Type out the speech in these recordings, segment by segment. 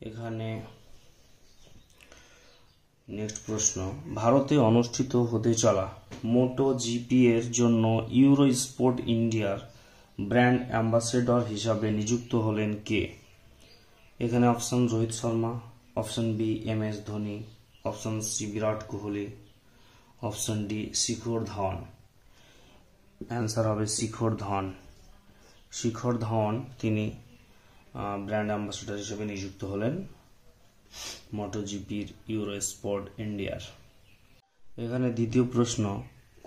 এখানে নেক্সট প্রশ্ন, ভারতে অনুষ্ঠিত হতে চলা মোটো জিপি এর জন্য ইউরো স্পোর্ট ইন্ডিয়ার ব্র্যান্ড অ্যাম্বাসেডর হিসাবে নিযুক্ত হলেন কে? এখানে option Rohit Sharma, option B MS Dhoni, option C Virat Kohli, option D Shikhar Dhawan. Answer হবে শিখর ধাওয়ান। শিখর ধাওয়ান তিনি ব্র্যান্ড অ্যাম্বাসেডর হিসেবে নিযুক্ত হলেন মোটোজিপির ইউরো স্পোর্ট ইন্ডিয়ার। এখানে দ্বিতীয় প্রশ্ন,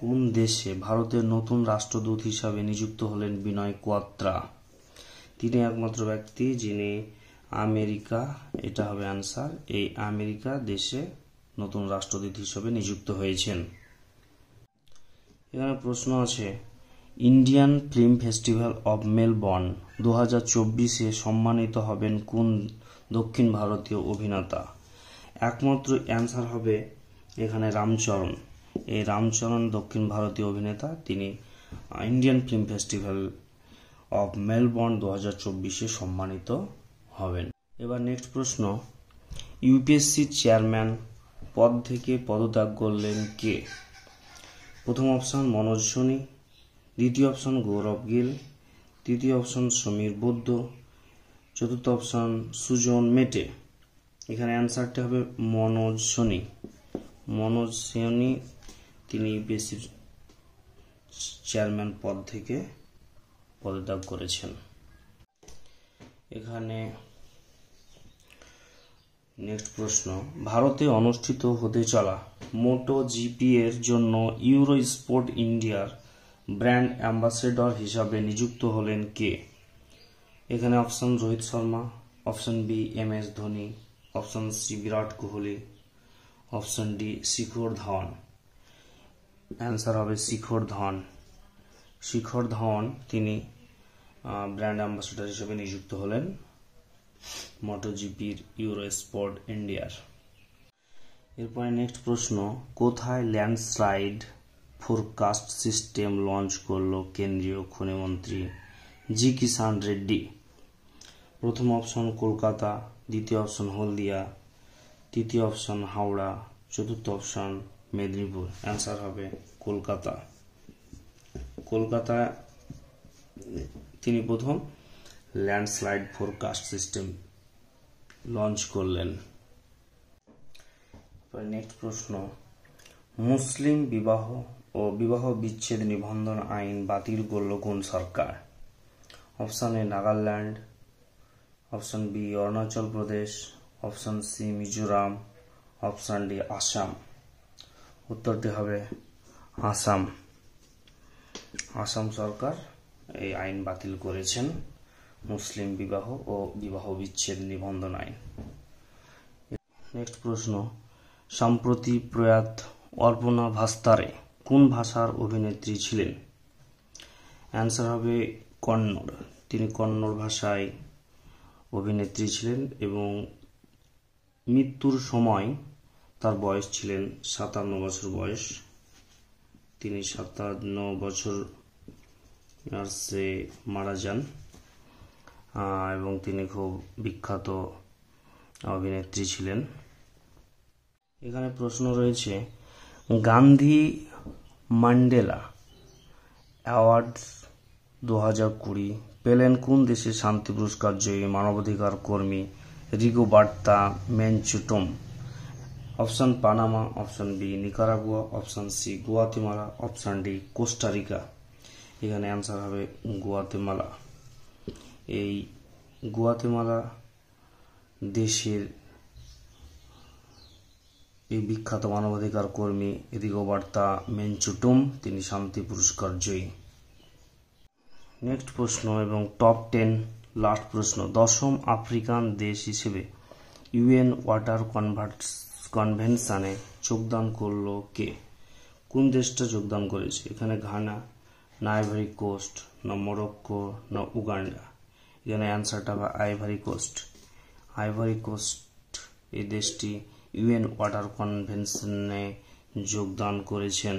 কোন দেশে ভারতের নতুন রাষ্ট্রদূত হিসাবে নিযুক্ত হলেন বিনয় কোয়াত্রা? তিনি একমাত্র ব্যক্তি যিনি আমেরিকা, এটা হবে অ্যান্সার, এই আমেরিকা দেশে নতুন রাষ্ট্রদূত হিসেবে নিযুক্ত হয়েছেন। এখানে প্রশ্ন আছে, Indian film festival of Melbourne 2024-এ সম্মানিত হবেন কোন দক্ষিণ ভারতীয় অভিনেতা? একমাত্র অ্যান্সার হবে এখানে রামচরণ। এই রামচরণ দক্ষিণ ভারতীয় অভিনেতা, তিনি Indian film festival of Melbourne 2024-এ সম্মানিত হবেন। এবার নেক্সট প্রশ্ন, ইউপিএসসি চেয়ারম্যান পদ থেকে পদত্যাগ করলেন কে? প্রথম অপশন মনোজ সোনি, দ্বিতীয় অপশন গৌরব গিল, তৃতীয় অপশন সমীর বৈদ্য, চতুর্থ অপশন সুজন মেটে। এখানে অ্যান্সারটা হবে মনোজ সোনি। মনোজ সোনি তিনি ইউপিএসসির চেয়ারম্যান পদ থেকে পদত্যাগ করেছেন। এখানে নেক্সট প্রশ্ন, ভারতে অনুষ্ঠিত হতে চলা মোটো জিপি এর জন্য ইউরো স্পোর্ট ইন্ডিয়ার ব্র্যান্ড অ্যাম্বাসেডর হিসাবে নিযুক্ত হলেন কে? এখানে option Rohit Sharma, option B MS Dhoni, option C Virat Kohli, option D Shikhar Dhawan. Answer হবে শিখর ধাওয়ান। শিখর ধাওয়ান তিনি ব্র্যান্ড অ্যাম্বাসেডর হিসেবে নিযুক্ত হলেন মোটোজিপির ইউরো স্পোর্ট ইন্ডিয়ার। এরপরে নেক্সট প্রশ্ন, কোথায় ল্যান্ডস্লাইড ফোরকাস্ট সিস্টেম লঞ্চ করলো কেন্দ্রীয় খনিমন্ত্রী জি কিষাণ রেড্ডি? প্রথম অপশন কলকাতা, দ্বিতীয় অপশন হলদিয়া, তৃতীয় অপশন হাওড়া, চতুর্থ অপশন মেদিনীপুর। অ্যান্সার হবে কলকাতা। কলকাতা তিনি প্রথম ল্যান্ডস্লাইড ফোরকাস্ট সিস্টেম লঞ্চ করলেন। নেক্সট প্রশ্ন, মুসলিম বিবাহ ও বিবাহ বিচ্ছেদ নিবন্ধন আইন বাতিল করল কোন সরকার? Option A Nagaland, option B Arunachal Pradesh, option C Mizoram, option D Assam. উত্তরটি হবে আসাম। আসাম সরকার এই আইন বাতিল করেছেন, মুসলিম বিবাহ ও বিবাহ বিচ্ছেদ নিবন্ধন আইন। নেক্সট প্রশ্ন, সম্প্রতি প্রয়াত অর্পণা ভাস্তারে কোন ভাষার অভিনেত্রী ছিলেন? অ্যান্সার হবে কন্নড়। তিনি কন্নড় ভাষায় অভিনেত্রী ছিলেন এবং মৃত্যুর সময় তার বয়স ছিলেন 57 বছর বয়স। তিনি 57 বছর বয়সে মারা যান এবং তিনি খুব বিখ্যাত অভিনেত্রী ছিলেন। এখানে প্রশ্ন রয়েছে, গান্ধী ম্যান্ডেলা অ্যাওয়ার্ড 2020 পেলেন কোন দেশের শান্তি পুরস্কার জয়ী মানবাধিকার কর্মী Rigoberta Menchu Tum? Option Panama, option B Nicaragua, option C Guatemala, option D Costa Rica. এখানে অ্যান্সার হবে গুয়াতেমালা। এই গুয়াতেমালা দেশের এই বিখ্যাত মানবাধিকার কর্মী রিগোবার্তা মেনচুটম তিনি শান্তি পুরস্কার জয়ী। নেক্সট প্রশ্ন এবং টপ 10 লাস্ট প্রশ্ন, দশম আফ্রিকান দেশ হিসেবে UN ওয়াটার কনভেনশনে যোগদান করলো কে? কোন দেশটা যোগদান করেছে? এখানে ঘানা, না আইভরি কোস্ট, না মরক্কো, না উগান্ডা। এখানে অ্যান্সারটা হবে আইভরি কোস্ট। আইভরি কোস্ট এই দেশটি UN ওয়াটার কনভেনশনে যোগদান করেছেন।